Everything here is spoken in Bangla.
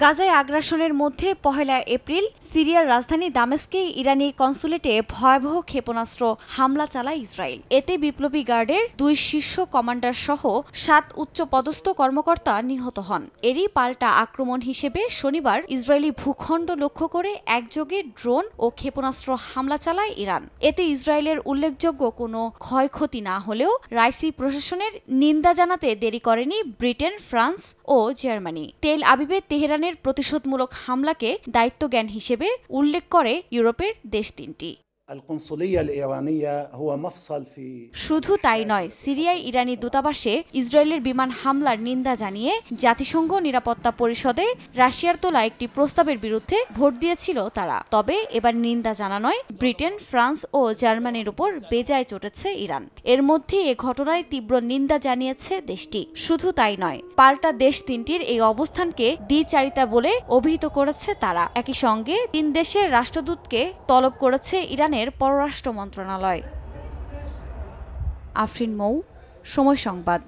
গাজায় আগ্রাসনের মধ্যে ১ এপ্রিল সিরিয়ার রাজধানী দামেস্কে ইরানি কনসুলেটে ভয়াবহ ক্ষেপণাস্ত্র হামলা চালায় ইসরায়েল। এতে বিপ্লবী গার্ডের ২ শীর্ষ কমান্ডার সহ ৭ উচ্চপদস্থ কর্মকর্তা নিহত হন। এরই পাল্টা আক্রমণ হিসেবে শনিবার ইসরায়েলি ভূখণ্ড লক্ষ্য করে একযোগে ড্রোন ও ক্ষেপণাস্ত্র হামলা চালায় ইরান। এতে ইসরায়েলের উল্লেখযোগ্য কোনো ক্ষয়ক্ষতি না হলেও রাইসি প্রশাসনের নিন্দা জানাতে দেরি করেনি ব্রিটেন, ফ্রান্স ও জার্মানি। তেল আবিবে তেহরানের প্রতিশোধমূলক হামলাকে দায়িত্বজ্ঞান হিসেবে উল্লেখ করে ইউরোপের দেশ তিনটি। শুধু তাই নয়, সিরিয়ায় ইরানি দূতাবাসে ইসরায়েলের বিমান হামলার নিন্দা জানিয়ে জাতিসংঘ নিরাপত্তা পরিষদে রাশিয়ার তোলা একটি প্রস্তাবের বিরুদ্ধে ভোট দিয়েছিল তারা। তবে এবার নিন্দা জানানোয় ব্রিটেন, ফ্রান্স ও জার্মানির উপর বেজায় চটেছে ইরান। এর মধ্যে এ ঘটনায় তীব্র নিন্দা জানিয়েছে দেশটি। শুধু তাই নয়, পাল্টা দেশ তিনটির এই অবস্থানকে দ্বিচারিতা বলে অভিহিত করেছে তারা। একই সঙ্গে ৩ দেশের রাষ্ট্রদূতকে তলব করেছে ইরানের পররাষ্ট্র মন্ত্রণালয়। আফরিন মৌ, সময় সংবাদ।